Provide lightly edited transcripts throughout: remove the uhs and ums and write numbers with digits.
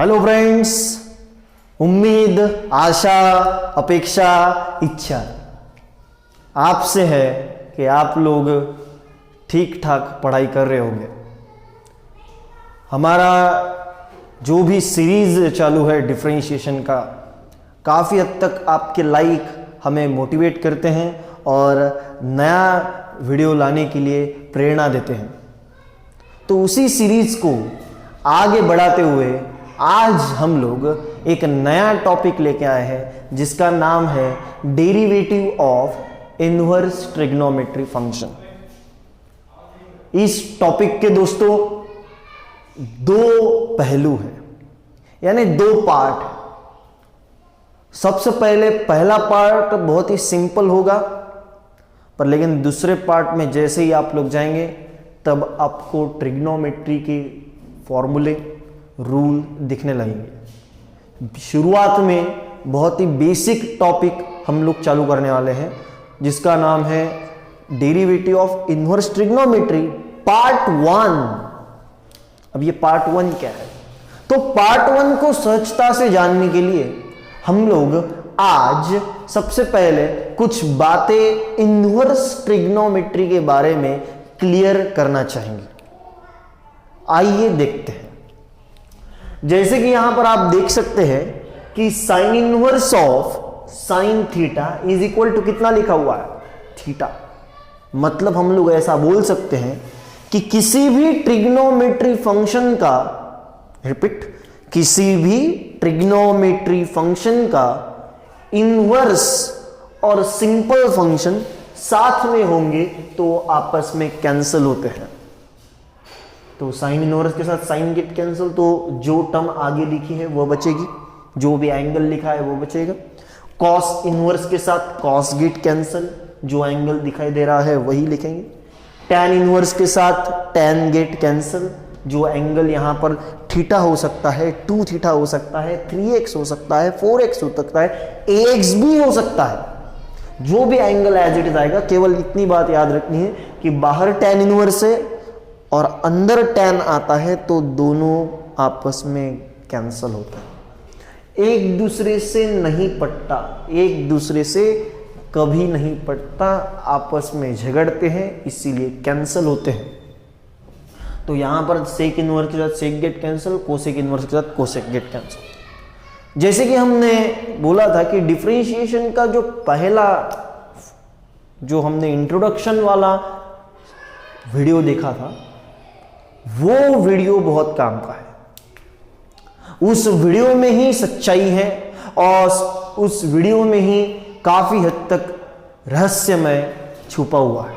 Hello friends, उम्मीद, आशा, अपेक्षा, इच्छा आपसे है कि आप लोग ठीक ठाक पढ़ाई कर रहे होंगे। हमारा जो भी सीरीज चालू है डिफरेंशिएशन का, काफ़ी हद तक आपके लाइक हमें मोटिवेट करते हैं और नया वीडियो लाने के लिए प्रेरणा देते हैं। तो उसी सीरीज को आगे बढ़ाते हुए आज हम लोग एक नया टॉपिक लेके आए हैं जिसका नाम है derivative of inverse trigonometry function. इस टॉपिक के दोस्तों दो पहलू हैं, यानी दो पार्ट। सबसे पहले पहला पार्ट बहुत ही सिंपल होगा, पर लेकिन दूसरे पार्ट में जैसे ही आप लोग जाएंगे तब आपको ट्रिग्नोमेट्री के फॉर्मूले, रूल दिखने लगेंगे। शुरुआत में बहुत ही बेसिक टॉपिक हम लोग चालू करने वाले हैं जिसका नाम है derivative of inverse trigonometry part 1। अब ये पार्ट 1 क्या है? तो पार्ट 1 को सहजता से जानने के लिए हम लोग आज सबसे पहले कुछ बातें इनवर्स ट्रिग्नोमेट्री के बारे में क्लियर करना चाहेंगे। आइए देखते हैं। जैसे कि यहां पर आप देख सकते हैं कि sine inverse of sine theta is equal to कितना लिखा हुआ है? थीटा। मतलब हम लोग ऐसा बोल सकते हैं कि किसी भी ट्रिग्नोमेट्री फंक्शन का, रिपीट, किसी भी ट्रिग्नोमेट्री फंक्शन का इनवर्स और सिंपल फंक्शन साथ में होंगे तो आपस में कैंसिल होते हैं। तो साइन इनवर्स के साथ साइन गेट कैंसिल, तो जो टर्म आगे लिखी है वो बचेगी, जो भी एंगल लिखा है वो बचेगा। कॉस इनवर्स के साथ कॉस गेट कैंसिल, जो एंगल दिखाई दे रहा है वही लिखेंगे। टैन इनवर्स के साथ टैन गेट कैंसिल, जो एंगल यहां पर थीटा हो सकता है, 2 थीटा हो सकता है, 3x हो सकता है, 4x हो सकता है, ax भी हो सकता है। जो भी एंगल एज इट इज आएगा, केवल इतनी बात याद रखनी है कि बाहर टैन इनवर्स है और अंदर टैन आता है तो दोनों आपस में कैंसल होता है, एक दूसरे से नहीं पटता, एक दूसरे से कभी नहीं पटता, आपस में झगड़ते हैं, इसीलिए कैंसल होते हैं। तो यहां पर सेक इनवर्स के साथ सेक गेट कैंसिल, कोसेक इनवर्स के साथ कोसेक गेट कैंसिल। जैसे कि हमने बोला था कि डिफरेंशिएशन का जो पहला, जो हमने इंट्रोडक्शन वाला वीडियो देखा था, वो वीडियो बहुत काम का है। उस वीडियो में ही सच्चाई है और उस वीडियो में ही काफी हद तक रहस्यमय छुपा हुआ है,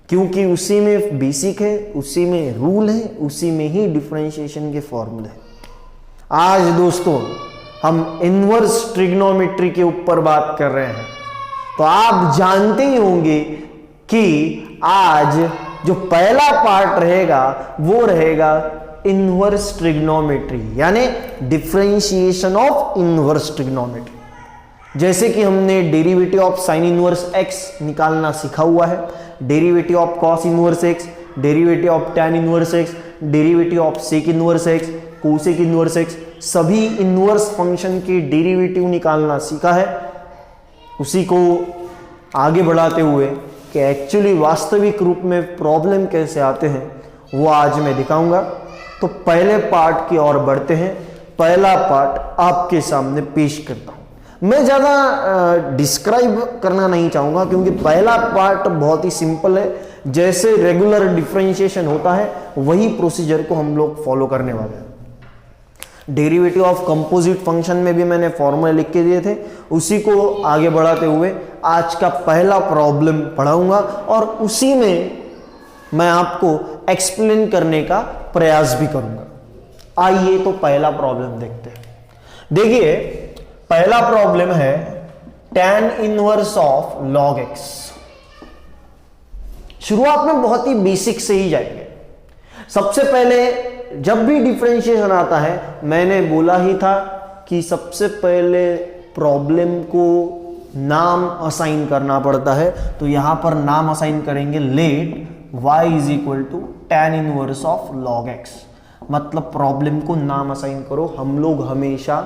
क्योंकि उसी में बेसिक है, उसी में रूल है, उसी में ही डिफरेंशिएशन के फॉर्मूले हैं। आज दोस्तों हम इनवर्स ट्रिग्नोमेट्री के ऊपर बात कर रहे हैं। तो आप जानते ही होंगे कि आज जो पहला पार्ट रहेगा वो रहेगा इनवर्स ट्रिग्नोमेट्री, यानी डिफरेंशिएशन ऑफ इनवर्स ट्रिग्नोमेट्री। जैसे कि हमने derivative of sine inverse x निकालना सीखा हुआ है, derivative of cos inverse x, derivative of tan inverse x, derivative of sec inverse x, cosec inverse x, सभी इनवर्स फंक्शन के डेरिवेटिव निकालना सीखा है। उसी को आगे बढ़ाते हुए कि एक्चुअली वास्तविक रूप में प्रॉब्लम कैसे आते हैं वो आज मैं दिखाऊंगा। तो पहले पार्ट की ओर बढ़ते हैं। पहला पार्ट आपके सामने पेश करता हूं। मैं ज़्यादा डिस्क्राइब करना नहीं चाहूँगा क्योंकि पहला पार्ट बहुत ही सिंपल है। जैसे रेगुलर डिफरेंशिएशन होता है वही प्रोसीजर को हम लोग फॉलो करने वाले हैं। डेरिवेटिव ऑफ कंपोजिट फंक्शन में भी मैंने फॉर्मूला लिख के दिए थे, उसी को आगे बढ़ाते हुए आज का पहला प्रॉब्लम पढ़ाऊंगा और उसी में मैं आपको एक्सप्लेन करने का प्रयास भी करूंगा। आइए तो पहला प्रॉब्लम देखते हैं। देखिए पहला प्रॉब्लम है tan inverse of log x। शुरुआत में बहुत ही बेसिक से ही जाएंगे। सबसे पहले जब भी डिफरेंशिएशन आता है, मैंने बोला ही था कि सबसे पहले प्रॉब्लम को नाम असाइन करना पड़ता है। तो यहां पर नाम असाइन करेंगे, let y is equal to tan inverse of log x। मतलब प्रॉब्लम को नाम असाइन करो। हम लोग हमेशा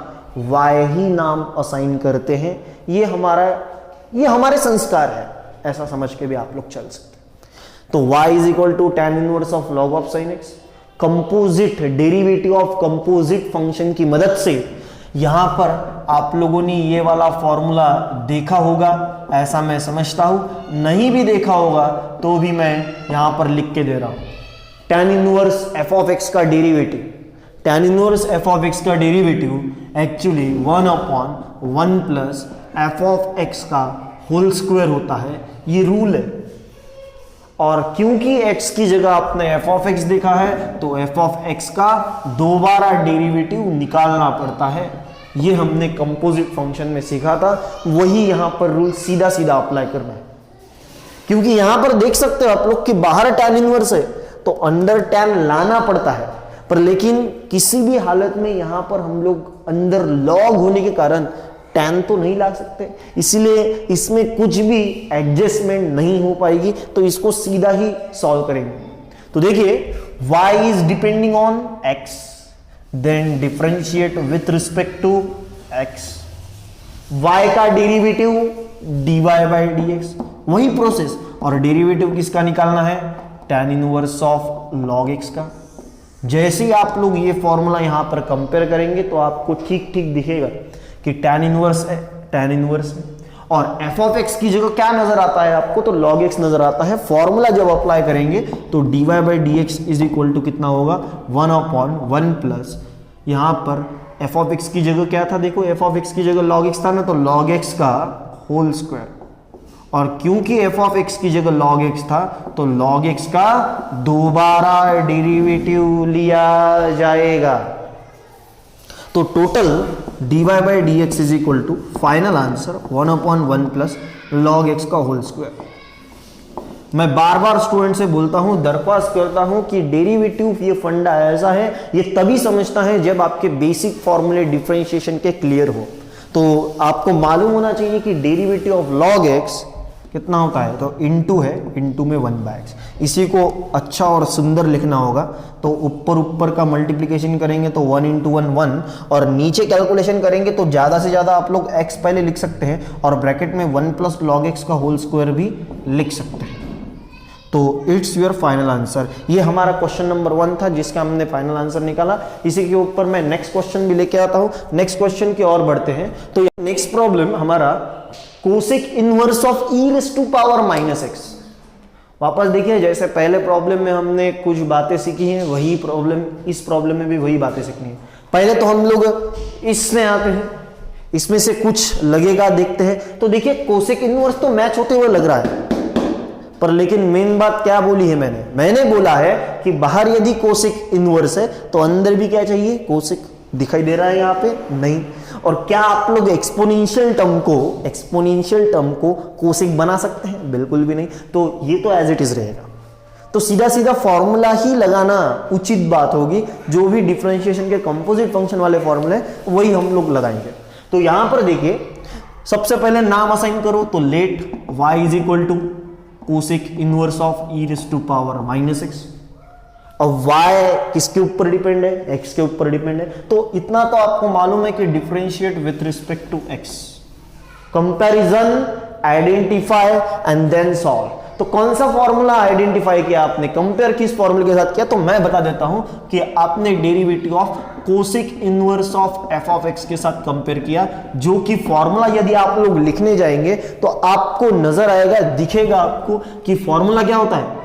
y ही नाम असाइन करते हैं, ये हमारे संस्कार है, ऐसा समझ के भी आप लोग चल सकते हैं। तो y is equal to tan inverse of log of sin x। Composite derivative of composite function की मदद से यहां पर आप लोगों ने ये वाला फॉर्मूला देखा होगा, ऐसा मैं समझता हूं। नहीं भी देखा होगा तो भी मैं यहां पर लिख के दे रहा हूं। tan inverse f of x का derivative, tan inverse f of x का derivative actually 1/1 plus f of x का होल स्क्वायर होता है, ये रूल है। और क्योंकि x की जगह आपने f ऑफ x देखा है तो f ऑफ x का दोबारा डेरिवेटिव निकालना पड़ता है। ये हमने कंपोजिट फंक्शन में सीखा था, वही यहां पर रूल सीधा सीधा अप्लाई करना है। क्योंकि यहां पर देख सकते हो आप लोग कि बाहर tan इनवर्स है तो अंदर tan लाना पड़ता है, पर लेकिन किसी भी हालत में यहां पर हम लोग अंदर log होने के कारण tan तो नहीं ला सकते, इसलिए इसमें कुछ भी एडजस्टमेंट नहीं हो पाएगी, तो इसको सीधा ही सॉल्व करेंगे। तो देखिए y is depending on x, then differentiate with respect to x, y का डेरिवेटिव dy बाई dx, वही प्रोसेस। और डेरिवेटिव किसका निकालना है? tan inverse of log x का। जैसे ही आप लोग ये फॉर्मूला यहां पर कंपेयर करेंगे तो आपको ठीक ठीक दिखेगा कि tan इनवर्स है, tan इनवर्स है, और f ऑफ x की जगह क्या नजर आता है आपको? तो log x नजर आता है। फॉर्मूला जब अप्लाई करेंगे तो dy by dx is equal to कितना होगा? 1/1 प्लस यहां पर f ऑफ x की जगह क्या था? देखो f ऑफ x की जगह log x था ना, तो log x का होल स्क्वायर, और क्योंकि f ऑफ x की जगह log x था तो log x का दोबारा डेरिवेटिव लिया जाएगा। तो total dy by dx is equal to final answer 1/1 plus log x का होल स्क्वायर। मैं बार बार स्टूडेंट से बोलता हूं, दरख्वास्त करता हूं कि डेरिवेटिव ये फंडा ऐसा है, ये तभी समझता है जब आपके बेसिक फॉर्मूले डिफरेंशिएशन के क्लियर हो। तो आपको मालूम होना चाहिए कि डेरिवेटिव ऑफ log x कितना होता है, तो इनटू है, इनटू में 1/x। इसी को अच्छा और सुंदर लिखना होगा, तो ऊपर का मल्टीप्लिकेशन करेंगे तो 1 × 1 1, और नीचे कैलकुलेशन करेंगे तो ज़्यादा से ज़्यादा आप लोग x पहले लिख सकते हैं और ब्रैकेट में 1 प्लस log x का होल स्क्वायर भी लिख सकते हैं। तो इट्स योर फाइनल आंसर। ये हमारा क्वेश्चन नंबर 1 था जिसका हमने फाइनल आंसर निकाला। इसी के ऊपर मैं नेक्स्ट क्वेश्चन भी लेके आता हूँ। नेक्स्ट क्वेश्चन की ओर बढ़ते हैं। तो नेक्स्ट प्रॉब्लम हमारा कोसेक इनवर्स ऑफ e⁻⁻x। वापस देखिए, जैसे पहले प्रॉब्लम में हमने कुछ बातें सीखी हैं, वही प्रॉब्लम इस प्रॉब्लम में भी वही बातें सीखनी है। पहले तो हम लोग इसमें आते हैं, इसमें से कुछ लगेगा देखते हैं। तो देखिए कोसेक इनवर्स तो मैच होते हुए लग रहा है, पर लेकिन मेन बात क्या बोली है मैंने बोला है कि बाहर यदि कोसेक इनवर्स है तो अंदर भी क्या चाहिए? कोसेक। दिखाई दे रहा है यहाँ पे? नहीं। और क्या आप लोग एक्सपोनेंशियल टर्म को कोसेक बना सकते हैं? बिल्कुल भी नहीं। तो ये तो एज इट इज रहेगा। तो सीधा सीधा फॉर्मूला ही लगाना उचित बात होगी। जो भी डिफरेंशिएशन के कंपोजिट फंक्शन वाले फॉर्मूले वही हम लोग लगाएंगे। तो यहां पर देखिए, सबसे पहले नाम असाइन करो, तो let y is equal to cosec inverse of e⁻⁻x। अब y किसके ऊपर डिपेंड है? x के ऊपर डिपेंड है। तो इतना तो आपको मालूम है कि differentiate with respect to x, comparison, identify and then solve. तो कौन सा फॉर्मूला आइडेंटिफाई किया आपने? कंपेयर किस फॉर्मूले के साथ किया? तो मैं बता देता हूं कि आपने derivative of cosec inverse of f of x के साथ कंपेयर किया, जो कि फॉर्मूला यदि आप लोग लिखने जाएंगे तो आपको नजर आएगा, दिखेगा आपको कि फॉर्मूला क्या होता है?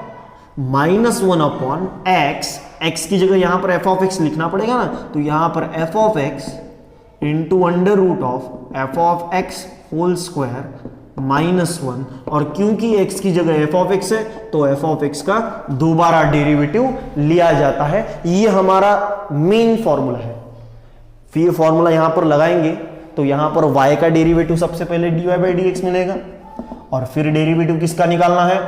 -1/x, x की जगह यहां पर f ऑफ x लिखना पड़ेगा ना, तो यहां पर f of x into √ of f of x whole square -1, और क्योंकि x की जगह f ऑफ x है तो f ऑफ x का दोबारा डेरिवेटिव लिया जाता है। ये हमारा मेन फॉर्मूला है। फिर ये फॉर्मूला यहां पर लगाएंगे तो यहां पर y का डेरिवेटिव सबसे पहले dy बाई dx मिलेगा, और फिर डेरिवेटिव किसका निकालना है?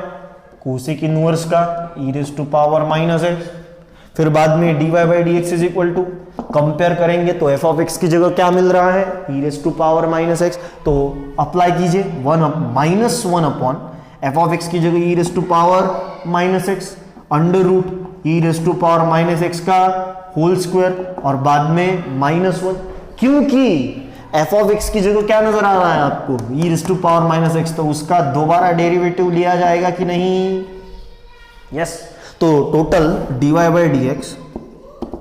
कोसेक इनवर्स का e⁻⁻x। फिर बाद में dy by dx is equal to, compare करेंगे तो f ऑफ x की जगह क्या मिल रहा है? e⁻⁻x। तो अप्लाई कीजिए, -1 f ऑफ x की जगह e⁻⁻x अंडर रूट e⁻⁻x का होल स्क्वायर और बाद में -1, क्योंकि एफ ऑफ एक्स की जगह क्या नजर आ रहा है आपको, e raise to power minus x, तो उसका दोबारा डेरिवेटिव लिया जाएगा कि नहीं, यस। तो total dy by d x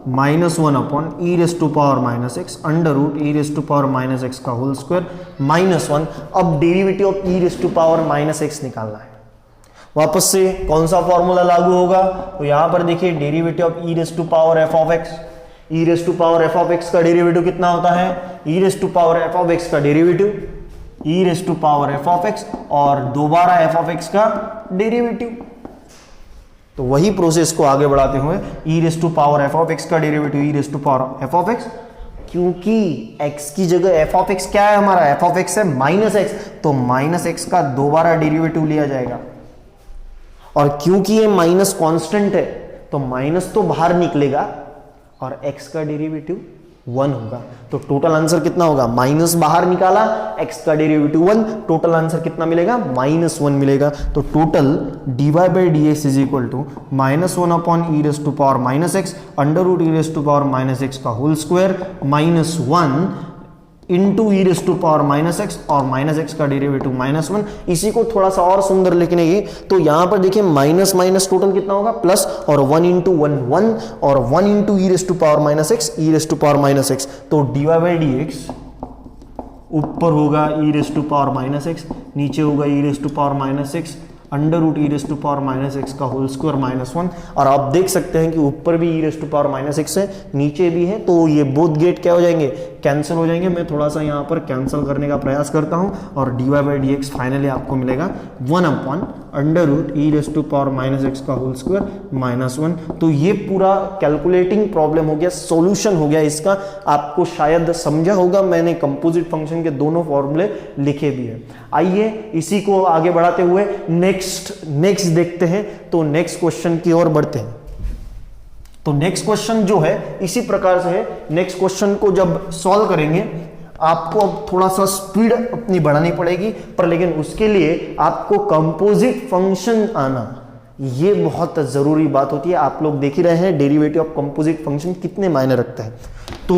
-1 upon e raise to power minus x under root e raise to power minus x का होल स्क्वायर -1। अब derivative of e raise to power minus x निकालना है। वापस से कौन सा formula लागू होगा, तो यहां पर देखिए derivative of e raise to power f of x, e raise to power f of x का डेरिवेटिव कितना होता है, e raise to power f of x का derivative e raise to power f of x और दोबारा f of x का derivative. तो वही प्रोसेस को आगे बढ़ाते हुए e raise to power f of x का derivative e raise to power f of x, क्योंकि x की जगह एफ ऑफ एक्स क्या है हमारा, एफ ऑफ एक्स है -x, तो -x का दोबारा डेरिवेटिव लिया जाएगा। और क्योंकि ये माइनस कांस्टेंट है तो माइनस तो बाहर निकलेगा और x का डेरिवेटिव 1 होगा। तो टोटल आंसर कितना होगा, माइनस बाहर निकाला, x का डेरिवेटिव 1, टोटल आंसर कितना मिलेगा, -1 मिलेगा। तो total dy by d x is equal to -1 upon e raise to power minus x under root e raise to power minus x का whole square -1 into e raise to power minus x और minus x का derivative -1। इसी को थोड़ा सा और सुंदर लिखने की, तो यहां पर देखिए माइनस माइनस टोटल कितना होगा, प्लस, और 1 इंटू 1 1 और 1 into e raise to power minus x e raise to power minus x. तो dy बाई डी एक्स ऊपर होगा e raise to power minus x, नीचे होगा e raise to power minus x under root e raise to power minus x का whole square -1। और आप देख सकते हैं कि ऊपर भी e raise to power minus x है, नीचे भी है, तो ये बोथ गेट क्या हो जाएंगे, कैंसिल हो जाएंगे। मैं थोड़ा सा यहाँ पर कैंसिल करने का प्रयास करता हूँ और dy by d x finally आपको मिलेगा 1 upon under root e raise to power minus x का होल स्क्वायर -1। तो ये पूरा कैलकुलेटिंग प्रॉब्लम हो गया, सॉल्यूशन हो गया इसका। आपको शायद समझा होगा, मैंने कंपोजिट फंक्शन के दोनों फॉर्मूले लिखे भी हैं। आइए इसी को आगे बढ़ाते हुए नेक्स्ट देखते हैं। तो नेक्स्ट क्वेश्चन की ओर बढ़ते हैं। तो नेक्स्ट क्वेश्चन जो है इसी प्रकार से है। नेक्स्ट क्वेश्चन को जब सॉल्व करेंगे आपको अब थोड़ा सा स्पीड अपनी बढ़ानी पड़ेगी, पर लेकिन उसके लिए आपको कंपोजिट फंक्शन आना, ये बहुत जरूरी बात होती है। आप लोग देख ही रहे हैं डेरिवेटिव ऑफ कंपोजिट फंक्शन कितने मायने रखते हैं। तो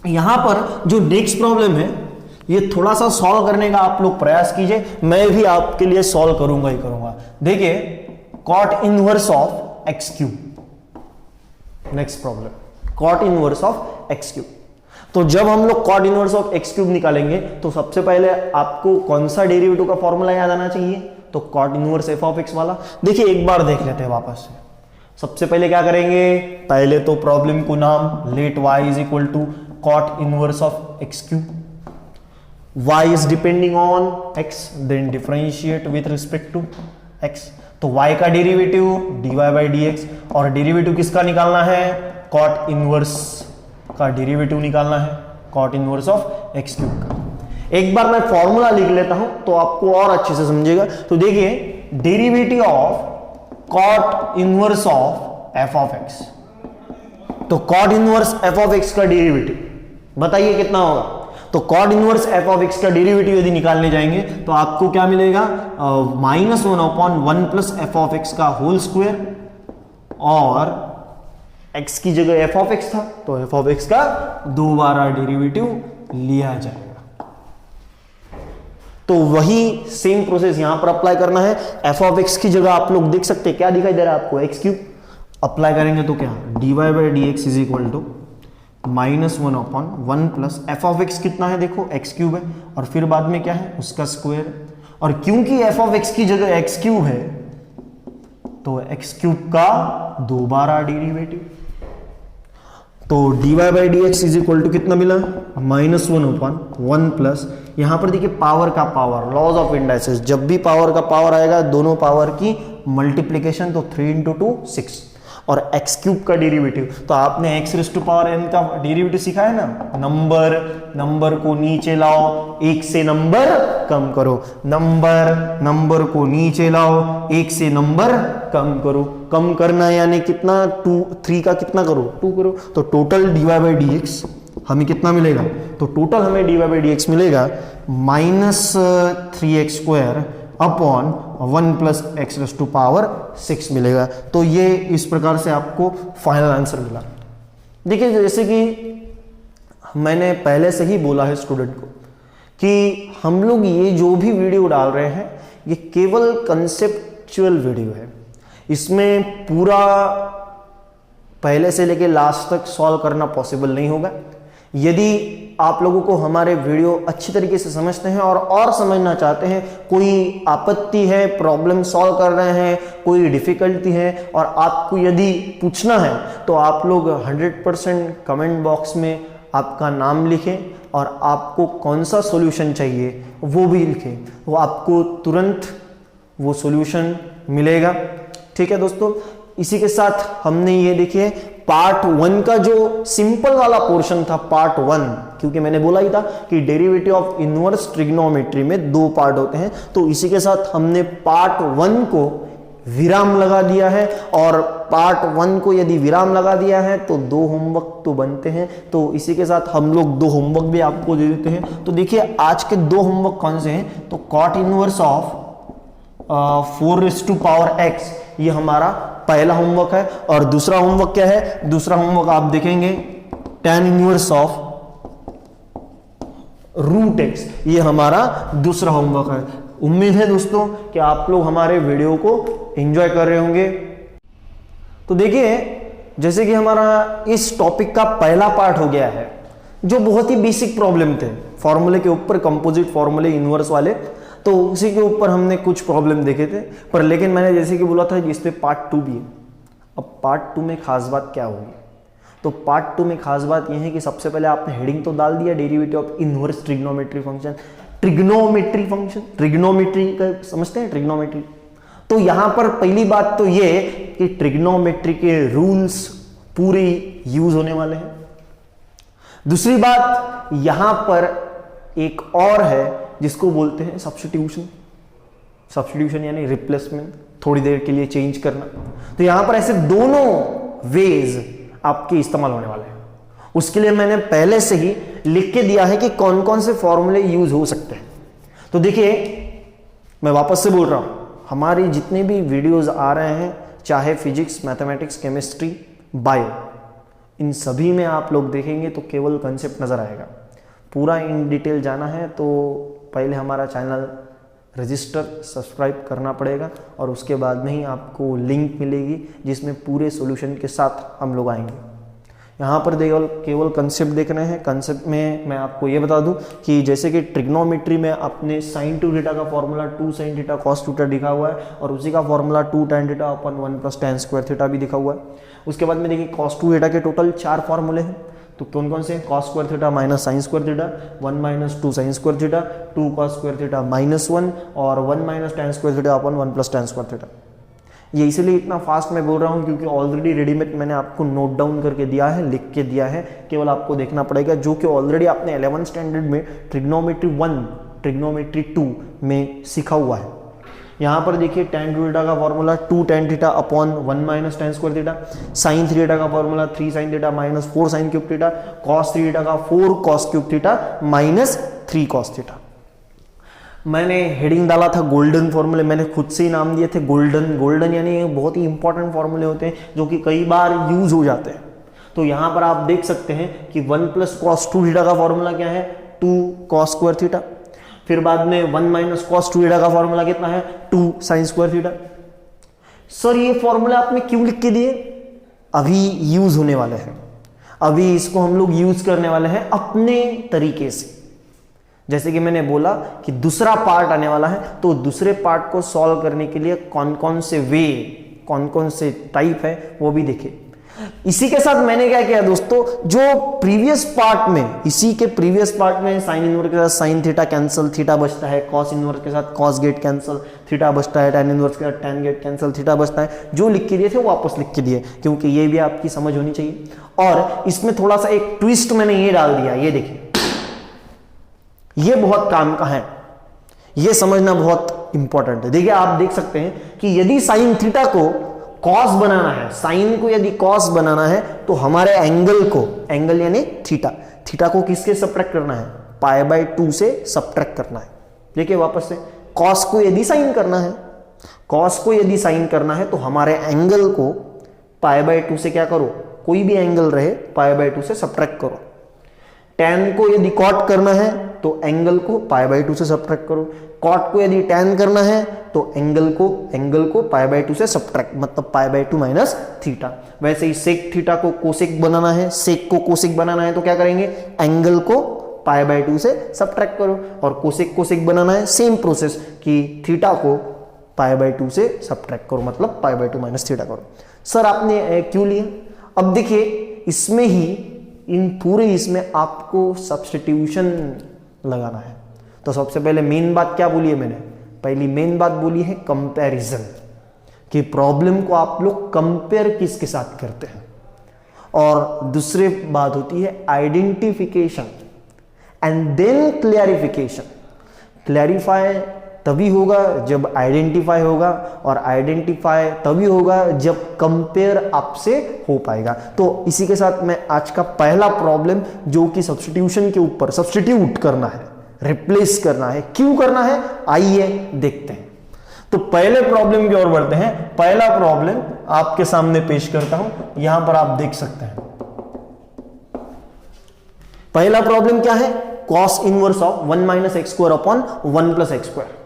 यहां पर जो नेक्स्ट प्रॉब्लम है ये थोड़ा सा सॉल्व करने का आप लोग प्रयास कीजिए, मैं भी आपके लिए सॉल्व करूंगा ही करूंगा। देखिए cot inverse of x cube, next problem cot inverse of x cube. तो जब हम लोग cot inverse of x cube निकालेंगे तो सबसे पहले आपको कौन सा डेरिवेटिव का फॉर्मूला याद आना चाहिए, तो cot inverse f of x वाला। देखिए एक बार देख लेते हैं वापस से। सबसे पहले क्या करेंगे, पहले तो प्रॉब्लम को नाम let y is equal to cot inverse of x cube, y is depending on x, then differentiate with respect to x। तो y का derivative dy by d x, और डेरिवेटिव किसका निकालना है, कॉट इनवर्स का derivative निकालना है, cot inverse of x cube का। एक बार मैं फॉर्मूला लिख लेता हूं तो आपको और अच्छे से समझेगा। तो देखिए derivative of cot inverse of f of x, तो cot inverse f of x का डेरिवेटिव बताइए कितना होगा। तो cot inverse f of x का डेरिवेटिव यदि निकालने जाएंगे तो आपको क्या मिलेगा, -1 upon 1 plus f of x का होल स्क्वायर, और x की जगह एफ ऑफ एक्स था तो एफ ऑफ एक्स का दोबारा डेरिवेटिव लिया जाएगा। तो वही सेम प्रोसेस यहां पर अप्लाई करना है। एफ ऑफ एक्स की जगह आप लोग देख सकते हैं क्या दिखाई दे रहा है आपको, एक्स क्यूब। अप्लाई करेंगे तो क्या, dy by d x is equal to -1 upon 1 plus f of x कितना है, देखो एक्स क्यूब है, और फिर बाद में क्या है उसका स्क्वायर। और क्योंकि एफ ऑफ एक्स की जगह एक्स क्यूब है तो एक्स क्यूब का दोबारा डेरिवेटिव। तो dy by d x is equal to कितना मिला, -1 अपॉन 1 प्लस, यहां पर देखिए पावर का पावर, लॉज ऑफ इंडाइसेस, जब भी पावर का पावर आएगा दोनों पावर की मल्टीप्लीकेशन, तो 3 इंटू 2 6, और एक्स क्यूब का डेरिवेटिव। तो आपने x raise to power n का डेरिवेटिव सीखा है ना, नंबर को नीचे लाओ, एक से नंबर कम करो, नंबर को नीचे लाओ, एक से नंबर कम करो। कम करना यानी कितना, 3 का कितना करो, 2 करो। तो total dy by d x हमें कितना मिलेगा, तो टोटल हमें dy बाई डी एक्स मिलेगा -3x² upon 1 plus x raise to power 6 मिलेगा। तो ये इस प्रकार से आपको फाइनल आंसर मिला। देखिए जैसे कि मैंने पहले से ही बोला है स्टूडेंट को कि हम लोग ये जो भी वीडियो डाल रहे हैं ये केवल कंसेप्चुअल वीडियो है, इसमें पूरा पहले से लेके लास्ट तक सॉल्व करना पॉसिबल नहीं होगा। यदि आप लोगों को हमारे वीडियो अच्छी तरीके से समझते हैं और समझना चाहते हैं, कोई आपत्ति है, प्रॉब्लम सॉल्व कर रहे हैं, कोई डिफिकल्टी है और आपको यदि पूछना है तो आप लोग 100% कमेंट बॉक्स में आपका नाम लिखें और आपको कौन सा सॉल्यूशन चाहिए वो भी लिखें, वो आपको तुरंत वो सॉल्यूशन मिलेगा। ठीक है दोस्तों, इसी के साथ हमने ये देखिए पार्ट 1 का जो सिंपल वाला पोर्शन था, पार्ट 1, क्योंकि मैंने बोला ही था कि डेरिवेटिव ऑफ इनवर्स ट्रिग्नोमेट्री में 2 पार्ट होते हैं, तो इसी के साथ हमने पार्ट 1 को विराम लगा दिया है। और पार्ट 1 को यदि विराम लगा दिया है तो 2 होमवर्क तो बनते हैं, तो इसी के साथ हम लोग 2 होमवर्क भी आपको दे देते हैं। तो देखिए आज के 2 होमवर्क कौन से हैं, तो कॉट इनवर्स ऑफ 4⁻x ये हमारा पहला होमवर्क है। और दूसरा होमवर्क क्या है, दूसरा होमवर्क आप देखेंगे tan इनवर्स ऑफ √x ये हमारा दूसरा होमवर्क है। उम्मीद है दोस्तों कि आप लोग हमारे वीडियो को एंजॉय कर रहे होंगे। तो देखिए जैसे कि हमारा इस टॉपिक का पहला पार्ट हो गया है, जो बहुत ही बेसिक प्रॉब्लम थे फॉर्मूले के ऊपर, कंपोजिट फॉर्मूले इनवर्स वाले, तो उसी के ऊपर हमने कुछ प्रॉब्लम देखे थे। पर लेकिन मैंने जैसे कि बोला था इस पे पार्ट 2 भी है। अब पार्ट 2 में खास बात क्या होगी, तो पार्ट 2 में खास बात यह है कि सबसे पहले आपने हेडिंग तो डाल दिया, derivative of inverse trigonometry function. Trigonometry function, trigonometry का समझते हैं, ट्रिग्नोमेट्री। तो यहां पर पहली बात तो ये कि ट्रिग्नोमेट्री के रूल्स पूरे यूज होने वाले हैं। दूसरी बात यहां पर एक और है जिसको बोलते हैं सब्स्टिट्यूशन। सब्स्टिट्यूशन यानी रिप्लेसमेंट, थोड़ी देर के लिए चेंज करना। तो यहां पर ऐसे दोनों वेज आपके इस्तेमाल होने वाले हैं। उसके लिए मैंने पहले से ही लिख के दिया है कि कौन कौन से फॉर्मूले यूज हो सकते हैं। तो देखिए मैं वापस से बोल रहा हूं, हमारी जितने भी वीडियोस आ रहे हैं, चाहे फिजिक्स, मैथमेटिक्स, केमिस्ट्री, बायो, इन सभी में आप लोग देखेंगे तो केवल कंसेप्ट नजर आएगा। पूरा इन डिटेल जाना है तो पहले हमारा चैनल रजिस्टर, सब्सक्राइब करना पड़ेगा और उसके बाद में ही आपको लिंक मिलेगी जिसमें पूरे सॉल्यूशन के साथ हम लोग आएंगे। यहाँ पर केवल कंसेप्ट देख रहे हैं। कंसेप्ट में मैं आपको ये बता दूं कि जैसे कि ट्रिग्नोमेट्री में आपने sin 2θ का फॉर्मूला 2 sin θ cos 2θ लिखा हुआ है और उसी का formula 2 tan θ upon 1 + tan square θ भी लिखा हुआ है। उसके बाद में देखिए cos 2θ के टोटल 4 फॉर्मूले हैं, तो कौन कौन से हैं, cos square θ minus sin square θ, 1 - 2 sin square θ, 2 cos square θ -1 और 1 - tan square θ upon 1 + tan square θ। ये इसलिए इतना फास्ट मैं बोल रहा हूँ क्योंकि ऑलरेडी रेडीमेड मैंने आपको नोट डाउन करके दिया है, लिख के दिया है, केवल आपको देखना पड़ेगा, जो कि ऑलरेडी आपने 11th स्टैंडर्ड में ट्रिग्नोमेट्री 1, ट्रिग्नोमेट्री 2 में सीखा हुआ है। यहाँ पर देखिए tan 2θ का formula 2 tan θ upon 1 - tan square θ, sin 3θ का formula 3 sin θ minus 4 sin cube θ, cos 3θ का 4 cos क्यूब θ माइनस 3 cos θ। मैंने हेडिंग डाला था गोल्डन फॉर्मूले, मैंने खुद से ही नाम दिए थे गोल्डन। गोल्डन यानी बहुत ही इंपॉर्टेंट फॉर्मूले होते हैं जो कि कई बार यूज हो जाते हैं। तो यहां पर आप देख सकते हैं कि 1 + cos 2θ का फॉर्मूला क्या है, 2 cos स्क्वायर θ। फिर बाद में 1 - cos 2θ का फॉर्मूला कितना है, 2 sin स्क्वायर θ। सर ये फॉर्मूला आपने क्यों लिख के दिए, अभी यूज होने वाले हैं, अभी इसको हम लोग यूज करने वाले हैं अपने तरीके से। जैसे कि मैंने बोला कि दूसरा पार्ट आने वाला है, तो दूसरे पार्ट को सॉल्व करने के लिए कौन कौन से वे, कौन कौन से टाइप है वो भी देखे। इसी के साथ मैंने क्या किया दोस्तों, जो प्रीवियस पार्ट में, इसी के प्रीवियस पार्ट में साइन इनवर्स के साथ साइन थीटा कैंसिल, थीटा बचता है, कॉस इनवर्स के साथ कॉस गेट कैंसिल, थीटा बचता है, टैन इनवर्स के साथ टैन गेट कैंसिल, थीटा बचता है। जो लिख के दिए थे वो वापस लिख के दिए, क्योंकि ये भी आपकी समझ होनी चाहिए। और इसमें थोड़ा सा एक ट्विस्ट मैंने ये डाल दिया, ये देखिए, ये बहुत काम का है, ये समझना बहुत इंपॉर्टेंट है। देखिए आप देख सकते हैं कि यदि साइन थीटा को कॉस बनाना है, साइन को यदि कॉस बनाना है, तो हमारे एंगल को, एंगल यानी थीटा, थीटा को किसके सब्ट्रैक्ट करना है, π/2 से सब्ट्रैक्ट करना है। देखिए वापस से, कॉस को यदि साइन करना है, कॉस को यदि साइन करना है तो हमारे एंगल को π/2 से क्या करो, कोई भी एंगल रहे पाई बाय 2 से सब्ट्रैक्ट करो। tan को यदि cot करना है तो एंगल को पाई बाय 2 से सब्ट्रैक्ट करो, cot को यदि tan करना है तो एंगल को पाई बाय 2 से सब्ट्रैक्ट, मतलब पाई बाय 2 माइनस थीटा। वैसे ही सेक थीटा को कोसेक बनाना है, सेक को कोसेक बनाना है तो क्या करेंगे, एंगल को पाई बाय 2 से सब्ट्रैक्ट करो, और कोसेक कोसेक बनाना है सेम प्रोसेस कि थीटा को पाई बाय 2 से सब्ट्रैक्ट करो, मतलब पाई बाय 2 माइनस थीटा करो। सर आपने क्यों लिया? अब देखिए इसमें ही इन पूरे इसमें आपको सब्स्टिट्यूशन लगाना है। तो सबसे पहले मेन बात क्या बोली है मैंने, पहली मेन बात बोली है कंपैरिजन, कि प्रॉब्लम को आप लोग कंपेयर किसके साथ करते हैं, और दूसरी बात होती है identification and then clarification. Clarify तभी होगा जब आइडेंटिफाई होगा, और आइडेंटिफाई तभी होगा जब कंपेयर आपसे हो पाएगा। तो इसी के साथ मैं आज का पहला प्रॉब्लम जो कि सब्स्टिट्यूशन के ऊपर, सब्स्टिट्यूट करना है, रिप्लेस करना है, क्यों करना है आइए देखते हैं। तो पहले प्रॉब्लम की ओर बढ़ते हैं। पहला प्रॉब्लम आपके सामने पेश करता हूं, यहां पर आप देख सकते हैं। पहला प्रॉब्लम क्या है, cos inverse of 1 minus x square upon 1 plus x square.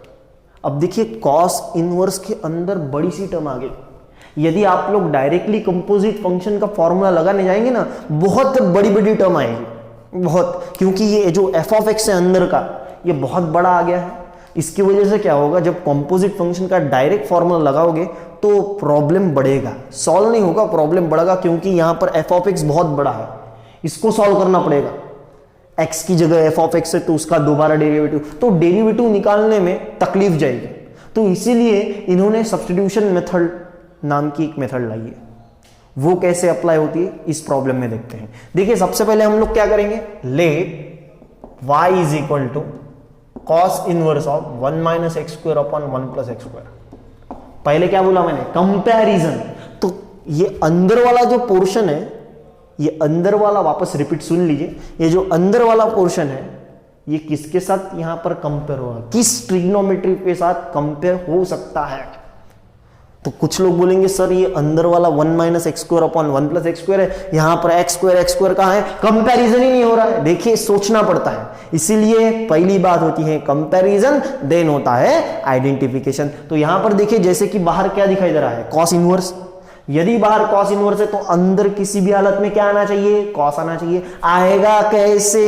अब देखिए cos इनवर्स के अंदर बड़ी सी टर्म आ गई। यदि आप लोग डायरेक्टली कंपोजिट फंक्शन का फॉर्मूला लगाने जाएंगे ना, बहुत बड़ी बड़ी टर्म आएगी, बहुत, क्योंकि ये जो एफ ऑफ एक्स है अंदर का, ये बहुत बड़ा आ गया है। इसकी वजह से क्या होगा, जब कंपोजिट फंक्शन का डायरेक्ट फॉर्मूला लगाओगे तो प्रॉब्लम बढ़ेगा, सॉल्व नहीं होगा, प्रॉब्लम बढ़ेगा, क्योंकि यहां पर एफ ऑफ एक्स बहुत बड़ा है, इसको सॉल्व करना पड़ेगा। x की जगह एफ ऑफ एक्स है तो उसका दोबारा डेरिवेटिव, तो डेरिवेटिव निकालने में तकलीफ जाएगी। तो इसीलिए इन्होंने सब्स्टिट्यूशन मेथड नाम की एक मेथड लाई है। वो कैसे अप्लाई होती है इस प्रॉब्लम में देखते हैं। देखिए सबसे पहले हम लोग क्या करेंगे, let y is equal to cos inverse of 1 minus x square upon 1 plus x square. पहले क्या बोला मैंने, कंपैरिजन। तो ये अंदर वाला जो पोर्शन है, ये अंदर वाला, वापस रिपीट सुन लीजिए, ये जो अंदर वाला पोर्शन है ये किसके साथ यहां पर कंपेयर होगा, किस ट्रिग्नोमेट्री के साथ कंपेयर हो सकता है। तो कुछ लोग बोलेंगे सर ये अंदर वाला 1 minus x square upon 1 plus x square है, यहां पर एक्स स्क्वायर कहां है, कंपैरिजन ही नहीं हो रहा है। देखिए सोचना पड़ता है, इसीलिए पहली बात होती है कंपैरिजन, देन होता है आइडेंटिफिकेशन। तो यहां पर देखिए जैसे कि बाहर क्या दिखाई दे रहा है, कॉस इनवर्स। यदि बाहर कॉस इनवर्स है तो अंदर किसी भी हालत में क्या आना चाहिए, कॉस आना चाहिए। आएगा कैसे,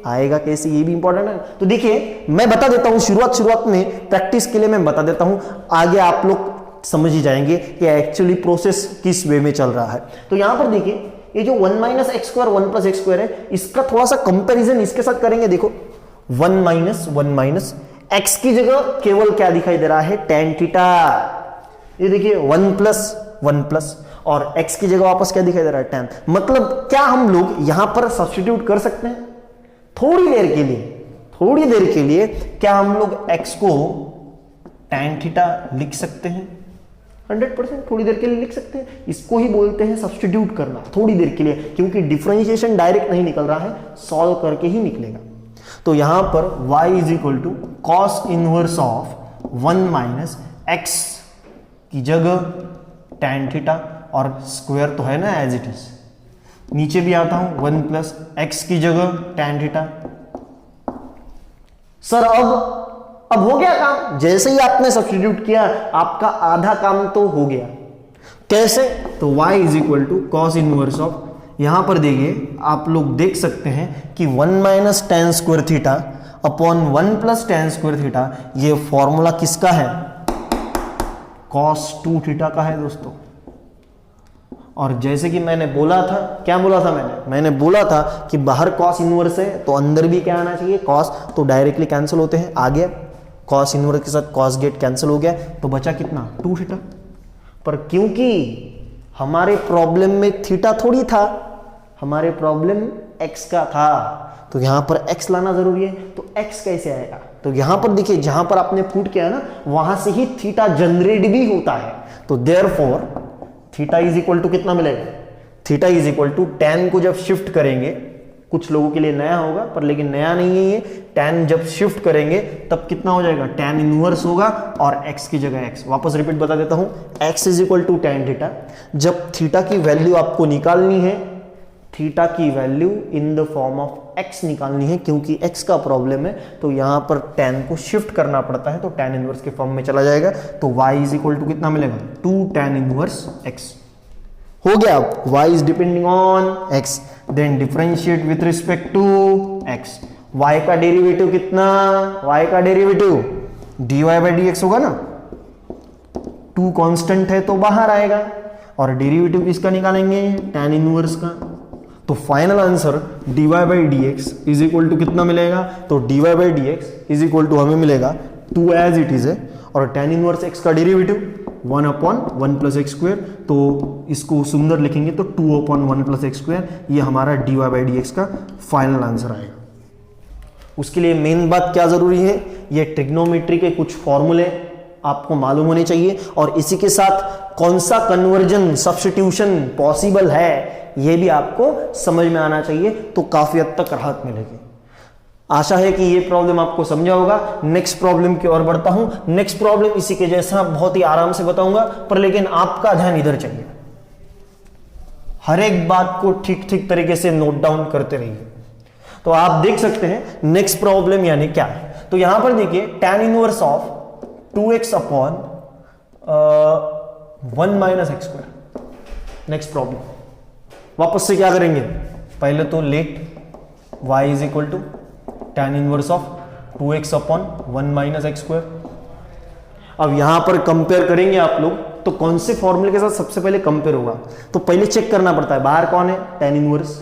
आएगा कैसे, ये भी इंपॉर्टेंट है। तो देखिए मैं बता देता हूं, शुरुआत में प्रैक्टिस के लिए मैं बता देता हूं, आगे आप लोग समझ ही जाएंगे कि एक्चुअली प्रोसेस किस वे में चल रहा है। तो यहां पर देखिए ये जो 1 minus x square 1 plus x square है, इसका थोड़ा सा कंपैरिजन इसके साथ करेंगे। देखो 1 माइनस एक्स की जगह केवल क्या दिखाई दे रहा है, tan थीटा। ये देखिए 1 प्लस और x की जगह वापस क्या दिखाई दे रहा है, tan। मतलब क्या हम लोग यहां पर सब्स्टिट्यूट कर सकते हैं थोड़ी देर के लिए क्या हम लोग x को tan थीटा लिख सकते हैं, 100% थोड़ी देर के लिए लिख सकते हैं। इसको ही बोलते हैं सब्स्टिट्यूट करना, थोड़ी देर के लिए, क्योंकि डिफरेंशिएशन डायरेक्ट नहीं निकल रहा है, सॉल्व करके ही निकलेगा। तो यहां पर y is equal to cos inverse of 1 minus x की जगह tan थीटा, और स्क्वायर तो है ना एज इट इज, नीचे भी आता हूं 1 प्लस एक्स की जगह tan थीटा। सर अब हो गया काम, जैसे ही आपने सब्स्टिट्यूट किया आपका आधा काम तो हो गया। कैसे, तो y is equal to cos inverse of, यहां पर देखिए आप लोग देख सकते हैं कि 1 minus tan square theta upon 1 plus tan square theta, ये फॉर्मूला किसका है, cos 2 थीटा का है दोस्तों। और जैसे कि मैंने बोला था, क्या बोला था मैंने बोला था कि बाहर cos इनवर्स है तो अंदर भी क्या आना चाहिए, cos। तो डायरेक्टली कैंसिल होते हैं, आ गया cos इनवर्स के साथ cos गेट कैंसिल हो गया, तो बचा कितना, 2 थीटा। पर क्योंकि हमारे प्रॉब्लम में थीटा थोड़ी था, हमारे प्रॉब्लम x का था, तो यहां पर x लाना जरूरी है। तो x कैसे आएगा, तो यहां पर देखिए जहां पर आपने पुट किया ना, वहां से ही थीटा जनरेट भी होता है। तो therefore theta is equal to कितना मिलेगा, theta is equal to tan को जब शिफ्ट करेंगे कुछ लोगों के लिए नया होगा, पर लेकिन नया नहीं है ये। tan जब शिफ्ट करेंगे तब कितना हो जाएगा, tan इनवर्स होगा और x की जगह x। वापस रिपीट बता देता हूं, x is equal to tan theta. जब थीटा की वैल्यू आपको निकालनी है, थीटा की value in the form of x निकालनी है, क्योंकि x का प्रॉब्लम है तो यहां पर tan को शिफ्ट करना पड़ता है, तो tan इनवर्स के फॉर्म में चला जाएगा। तो y इज इक्वल टू कितना मिलेगा, 2 tan इनवर्स x। हो गया, y is depending on x, then differentiate with respect to x। y का डेरिवेटिव कितना, y का डेरिवेटिव dy बाई dx होगा ना, 2 कांस्टेंट है तो बाहर आएगा, और डेरिवेटिव किसका निकालेंगे, tan इनवर्स का। तो final answer dy by dx is equal to कितना मिलेगा, तो dy by dx is equal to हमें मिलेगा 2 एज इट इज है, और tan इनवर्स x का derivative 1 upon 1 plus x square, तो इसको सुंदर लिखेंगे तो 2 अपॉन 1 प्लस एक्स स्क्वायर, ये हमारा dy बाई dx का फाइनल आंसर आएगा। उसके लिए मेन बात क्या जरूरी है, ये ट्रिग्नोमेट्री के कुछ फॉर्मूले आपको मालूम होने चाहिए, और इसी के साथ कौन सा कन्वर्जन सब्स्टिट्यूशन पॉसिबल है ये भी आपको समझ में आना चाहिए, तो काफी हद तक राहत मिलेगी। आशा है कि ये प्रॉब्लम आपको समझा होगा। नेक्स्ट प्रॉब्लम की ओर बढ़ता हूं। नेक्स्ट प्रॉब्लम इसी के जैसा बहुत ही आराम से बताऊंगा, पर लेकिन आपका ध्यान इधर चाहिए, हर एक बात को ठीक ठीक तरीके से नोट डाउन करते रहिए। तो आप देख सकते हैं नेक्स्ट प्रॉब्लम यानी क्या है। तो यहां पर देखिए tan inverse of 2x upon 1 minus x square. Next problem वापस से क्या करेंगे, पहले तो let y is equal to tan inverse of 2x upon 1 minus x square. अब यहां पर कंपेयर करेंगे आप लोग, तो कौन से फॉर्मूले के साथ सबसे पहले कंपेयर होगा, तो पहले चेक करना पड़ता है बाहर कौन है, tan इनवर्स।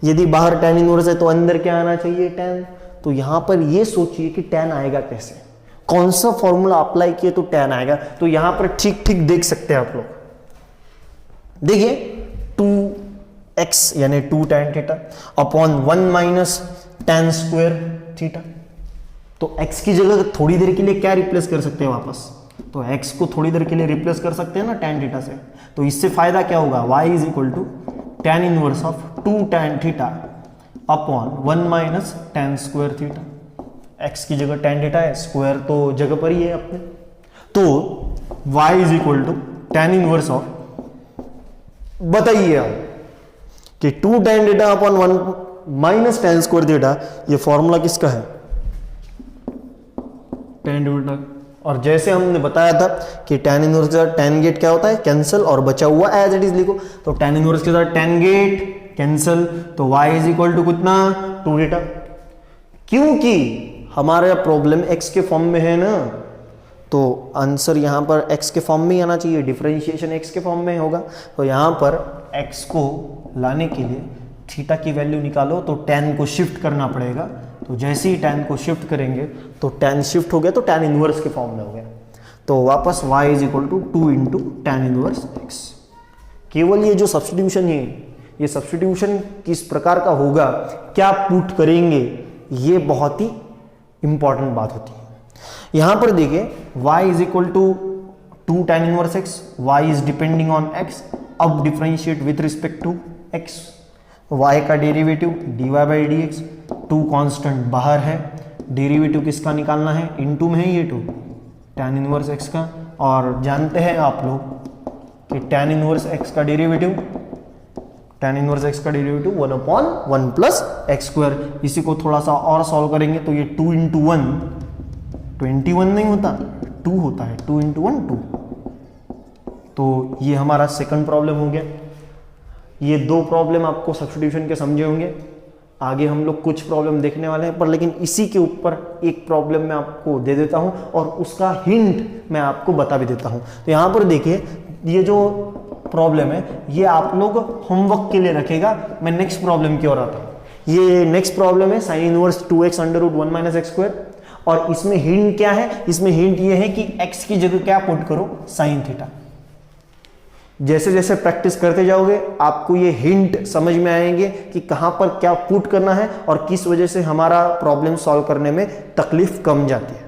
यदि बाहर tan इनवर्स है तो अंदर क्या आना चाहिए, tan। तो यहां पर ये सोचिए कि tan आएगा कैसे, कौन सा फॉर्मूला अप्लाई किए तो tan आएगा। तो यहां पर ठीक ठीक देख सकते हैं आप लोग, देखिए 2x यानी 2 tan theta upon 1 minus tan square theta. तो x की जगह थोड़ी देर के लिए क्या रिप्लेस कर सकते हैं वापस, तो x को थोड़ी देर के लिए रिप्लेस कर सकते हैं ना tan थीटा से। तो इससे फायदा क्या होगा, y is equal to tan inverse of 2 tan theta upon 1 minus tan square theta. x की जगह tan थीटा है, स्क्वायर तो जगह पर ही है अपने। तो y is equal to tan inverse of, बताइए आप कि 2 tan theta upon 1 minus tan square theta, ये फॉर्मूला किसका है, tan थीटा। और जैसे हमने बताया था कि tan इनवर्स के साथ tan गेट क्या होता है, कैंसिल, और बचा हुआ एज इट इज लिखो। तो tan इनवर्स के साथ tan गेट कैंसिल, तो y इज इक्वल टू कितना, 2 थीटा। क्योंकि हमारा प्रॉब्लम x के फॉर्म में है ना, तो आंसर यहां पर x के फॉर्म में ही आना चाहिए, डिफरेंशिएशन x के फॉर्म में होगा। तो यहां पर x को लाने के लिए थीटा की वैल्यू निकालो, तो tan को शिफ्ट करना पड़ेगा। तो जैसे ही tan को शिफ्ट करेंगे तो tan शिफ्ट हो गया, तो tan इनवर्स के फॉर्म में हो गया। तो वापस y is equal to 2 into tan inverse x। केवल ये जो सब्स्टिट्यूशन है, ये सब्स्टिट्यूशन किस प्रकार का होगा, क्या पुट करेंगे, ये बहुत ही इंपॉर्टेंट बात होती है। यहां पर देखिए y is equal to 2 tan inverse x, y is depending on x। अब differentiate with respect to x, y का derivative dy by dx, 2 constant बाहर है, डेरिवेटिव किसका निकालना है, इनटू में है ये 2 tan इनवर्स x का। और जानते हैं आप लोग कि tan इनवर्स x का डेरिवेटिव, tan इनवर्स x का derivative 1 upon 1 plus x square. इसी को थोड़ा सा और सॉल्व करेंगे तो ये 2 इंटू 1 21 नहीं होता, 2 होता है, 2 इंटू 1 2। तो ये हमारा सेकंड प्रॉब्लम हो गया। ये 2 प्रॉब्लम आपको सब्स्टिट्यूशन के समझे होंगे। आगे हम लोग कुछ प्रॉब्लम देखने वाले हैं, पर लेकिन इसी के ऊपर एक प्रॉब्लम मैं आपको दे देता हूं और उसका हिंट मैं आपको बता भी देता हूं। तो यहां पर देखिए, ये जो प्रॉब्लम है ये आप लोग होमवर्क के लिए रखेगा। मैं नेक्स्ट प्रॉब्लम की ओर आता हूं। ये नेक्स्ट प्रॉब्लम है sine inverse 2x under root 1 minus x square, और इसमें हिंट क्या है, इसमें हिंट ये है कि x की जगह क्या पुट करो, साइन थीटा। जैसे जैसे प्रैक्टिस करते जाओगे आपको ये हिंट समझ में आएंगे कि कहां पर क्या पुट करना है और किस वजह से हमारा प्रॉब्लम सॉल्व करने में तकलीफ कम जाती है।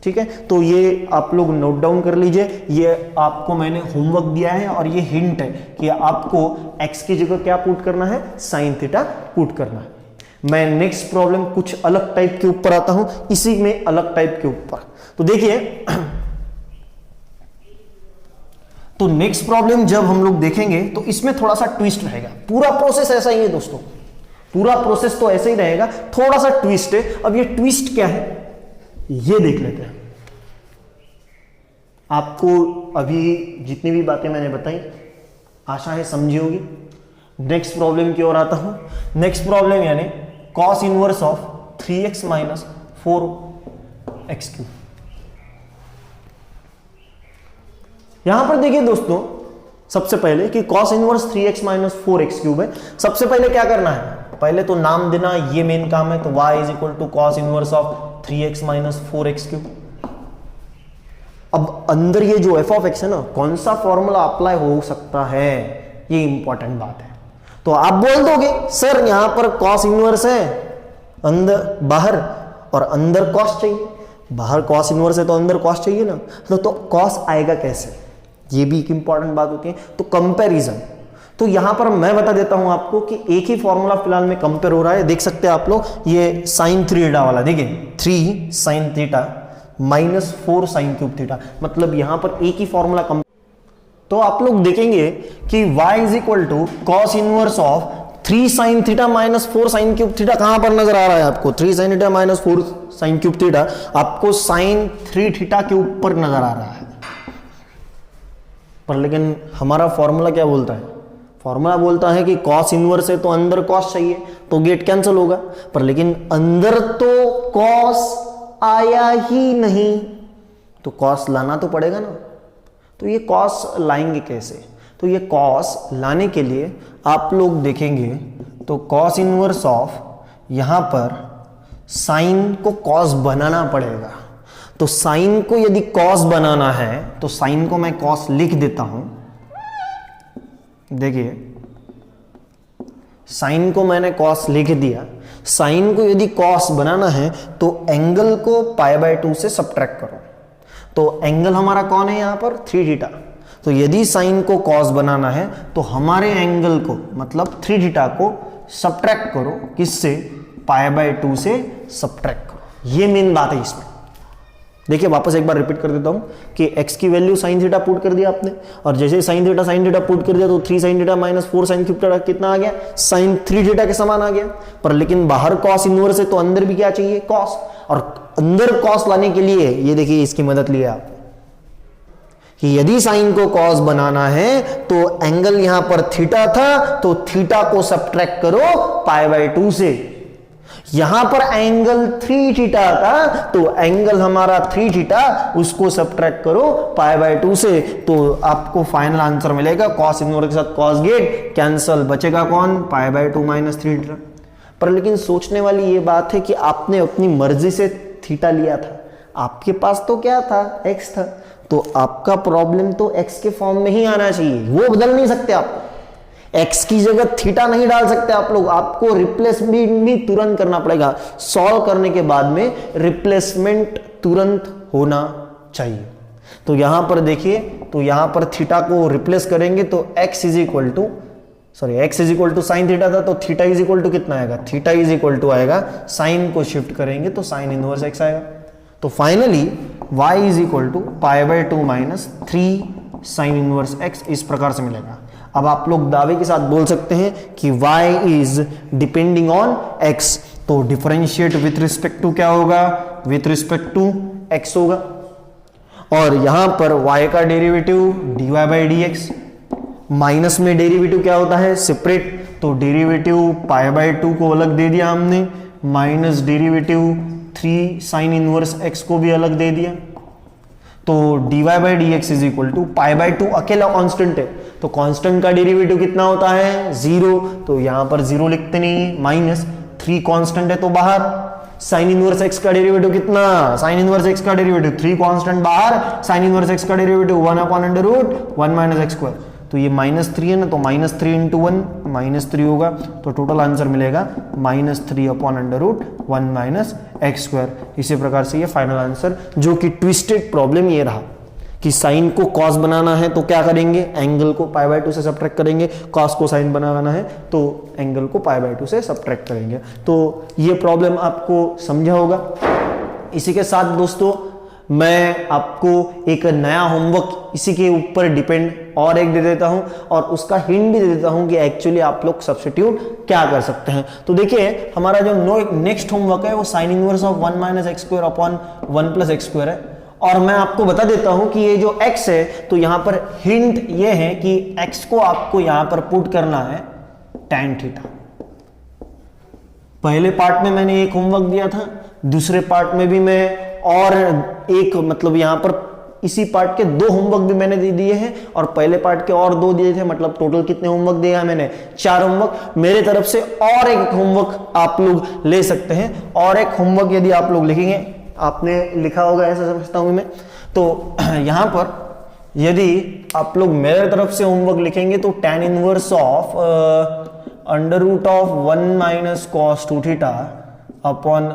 ठीक है, तो ये आप लोग नोट डाउन कर लीजिए। ये आपको मैंने होमवर्क दिया है और ये हिंट है कि आपको x की जगह क्या पुट करना है, साइन थीटा पुट करना है। मैं नेक्स्ट प्रॉब्लम कुछ अलग टाइप के ऊपर आता हूं, इसी में अलग टाइप के ऊपर। तो देखिए, तो नेक्स्ट प्रॉब्लम जब हम लोग देखेंगे तो इसमें थोड़ा सा ट्विस्ट रहेगा। पूरा प्रोसेस ऐसा ही है दोस्तों, पूरा प्रोसेस तो ऐसा ही रहेगा, थोड़ा सा ट्विस्ट है। अब ये ट्विस्ट क्या है ये देख लेते हैं। आपको अभी जितनी भी बातें मैंने बताई आशा है समझी होगी। नेक्स्ट प्रॉब्लम की ओर आता हूं। नेक्स्ट प्रॉब्लम यानी cos inverse of 3x minus 4x cube. यहां पर देखिए दोस्तों, सबसे पहले कि cos inverse 3x minus 4x cube है। सबसे पहले क्या करना है, पहले तो नाम देना, ये मेन काम है। तो y is equal to cos inverse of 3x minus 4x cube. अब अंदर ये जो f ऑफ x है ना, कौन सा फॉर्मूला अप्लाई हो सकता है, ये इंपॉर्टेंट बात है। तो आप बोल दोगे सर यहां पर कॉस इनवर्स है अंदर बाहर, और अंदर कॉस चाहिए। बाहर कॉस इनवर्स है तो अंदर कॉस चाहिए ना, तो कॉस आएगा कैसे, ये भी एक इंपॉर्टेंट बात होती है। तो कंपैरिजन, तो यहां पर मैं बता देता हूं आपको कि एक ही फॉर्मूला फिलहाल में कंपेयर हो रहा है। देख सकते हैं आप लोग, ये साइन थीटा वाला देखिए, 3 sine theta minus 4 sine cube theta, मतलब यहां पर एक ही फॉर्मूला कंपेयर। तो आप लोग देखेंगे कि y is equal to cos inverse of 3 sine theta minus 4 sine cube theta कहां पर नजर आ रहा है आपको, 3 sine theta minus 4 sine cube theta आपको साइन 3 थीटा के ऊपर नजर आ रहा है। पर लेकिन हमारा फॉर्मूला क्या बोलता है, फॉर्मूला बोलता है कि कॉस इनवर्स है तो अंदर कॉस चाहिए, तो गेट कैंसिल होगा। पर लेकिन अंदर तो कॉस आया ही नहीं, तो कॉस लाना तो पड़ेगा ना। तो ये कॉस लाएंगे कैसे, तो ये कॉस लाने के लिए आप लोग देखेंगे तो कॉस इनवर्स ऑफ, यहां पर साइन को कॉस बनाना पड़ेगा। तो साइन को यदि कॉस बनाना है तो साइन को मैं कॉस लिख देता हूं। देखिए, साइन को मैंने कॉस लिख दिया। साइन को यदि कॉस बनाना है तो एंगल को π/2 से सब्ट्रैक्ट करो। तो एंगल हमारा कौन है यहां पर, 3 थीटा। तो यदि साइन को कॉस बनाना है तो हमारे एंगल को मतलब 3 थीटा को सब्ट्रैक्ट करो, किससे, π/2 से सब्ट्रैक्ट करो। ये मेन बात है इसमें। देखिए वापस एक बार रिपीट कर देता हूं कि x की वैल्यू साइन थीटा पुट कर दिया आपने, और जैसे साइन थीटा पुट कर दिया तो 3 sine theta minus 4 sine cube theta कितना आ गया, साइन 3 थीटा के समान आ गया। पर लेकिन बाहर कॉस इनवर्स है तो अंदर भी क्या चाहिए, कॉस। और अंदर कॉस लाने के लिए ये देखिए इसकी मदद लिया आप कि यदि साइन को कॉस बनाना है तो एंगल यहां पर थीटा था, तो थीटा को सब्ट्रैक्ट करो π/2 से। यहां पर एंगल 3 थीटा था, तो एंगल हमारा 3 थीटा, उसको सब्ट्रैक्ट करो π/2 से, तो आपको फाइनल आंसर मिलेगा कॉस इनवर्स के साथ कॉस गेट कैंसल, बचेगा कौन, π/2 माइनस 3 थीटा। पर लेकिन सोचने वाली ये बात है कि आपने अपनी मर्जी से थीटा लिया था, आपके पास तो क्या था, x था, तो आपका प्रॉब्लम तो x के फॉर्म में ही आना चाहिए, वो बदल नहीं सकते आप। x की जगह थीटा नहीं डाल सकते आप लोग, आपको रिप्लेसमेंट भी तुरंत करना पड़ेगा। सॉल्व करने के बाद में रिप्लेसमेंट तुरंत होना चाहिए। तो यहां पर देखिए, तो यहां पर थीटा को रिप्लेस करेंगे तो x is equal to sine theta था, तो थीटा इज इक्वल टू कितना आएगा, थीटा इज इक्वल टू आएगा, साइन को शिफ्ट करेंगे तो साइन इनवर्स x आएगा। तो finally y is equal to π/2 minus 3 sine inverse x इस प्रकार से मिलेगा। अब आप लोग दावे के साथ बोल सकते हैं कि y is depending on x, तो डिफरेंशिएट विथ रिस्पेक्ट टू क्या होगा, विथ रिस्पेक्ट टू x होगा। और यहां पर y का डेरिवेटिव dy/dx, माइनस में डेरिवेटिव क्या होता है, सेपरेट, तो डेरिवेटिव π/2 को अलग दे दिया हमने, minus derivative 3 sine inverse x को भी अलग दे दिया। तो dy/dx इज इक्वल टू π/2 अकेला कांस्टेंट है, तो कांस्टेंट का डेरिवेटिव कितना होता है, 0, तो यहां पर 0 लिखते नहीं, माइनस 3 कांस्टेंट है तो बाहर, साइन इनवर्स x का डेरिवेटिव कितना, साइन इनवर्स x का डेरिवेटिव 3 कांस्टेंट बाहर, साइन इनवर्स x का डेरिवेटिव 1/√1 माइनस x स्क्वायर, तो ये -3 है ना, तो -3 इंटू 1 -3 होगा, तो टोटल आंसर मिलेगा -3/√1 माइनस x स्क्वायर। इसी प्रकार से ये फाइनल आंसर, जो कि ट्विस्टेड प्रॉब्लम ये रहा कि साइन को कॉस बनाना है तो क्या करेंगे, एंगल को पाई बाय 2 से सब्ट्रैक्ट करेंगे, कॉस को साइन बनाना है तो एंगल को पाई बाय 2 से सब्ट्रैक्ट करेंगे। तो ये प्रॉब्लम आपको समझा होगा। इसी के साथ दोस्तों मैं आपको एक नया होमवर्क इसी के ऊपर डिपेंड और एक दे देता हूं और उसका हिंट भी दे देता हूं कि एक्चुअली आप लोग सब्स्टिट्यूट क्या कर सकते हैं। तो देखिए हमारा जो नेक्स्ट होमवर्क है वो sign inverse of 1 minus x square upon 1 plus x square है। और मैं आपको बता देता हूं कि ये जो x है तो यहां पर हिंट ये है कि x को आपको यहां पर पुट करना है tan थीटा। पहले पार्ट में मैंने एक होमवर्क दिया था, दूसरे पार्ट में भी मैं और एक मतलब यहां पर इसी पार्ट के 2 होमवर्क भी मैंने दे दिए हैं और पहले पार्ट के और 2 दिए थे। मतलब टोटल कितने होमवर्क दिया है मैंने, 4 होमवर्क। मेरे तरफ से और एक होमवर्क आप लोग ले सकते हैं। और एक होमवर्क यदि आप लोग लिखेंगे, आपने लिखा होगा ऐसा समझता हूं मैं, तो यहां पर यदि आप लोग मेरे तरफ से होमवर्क लिखेंगे तो tan inverse of under root of 1 minus cos 2 theta upon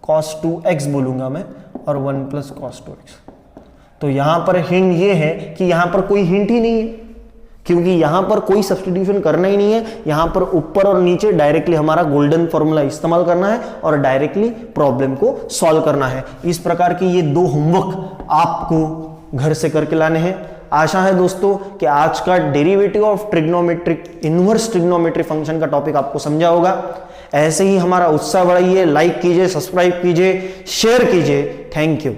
cos 2x बोलूंगा मैं और 1 प्लस cos 2x। तो यहां पर हिंट ये है कि यहां पर कोई हिंट ही नहीं है, क्योंकि यहां पर कोई सब्स्टिट्यूशन करना ही नहीं है। यहां पर ऊपर और नीचे डायरेक्टली हमारा गोल्डन फॉर्मूला इस्तेमाल करना है और डायरेक्टली प्रॉब्लम को सॉल्व करना है। इस प्रकार की ये 2 होमवर्क आपको घर से करके लाने हैं। आशा है दोस्तों कि आज का derivative of trigonometric inverse trigonometry function का टॉपिक आपको समझा होगा। ऐसे ही हमारा उत्साह बढ़ाइए, लाइक कीजिए, सब्सक्राइब कीजिए, शेयर कीजिए। Thank you.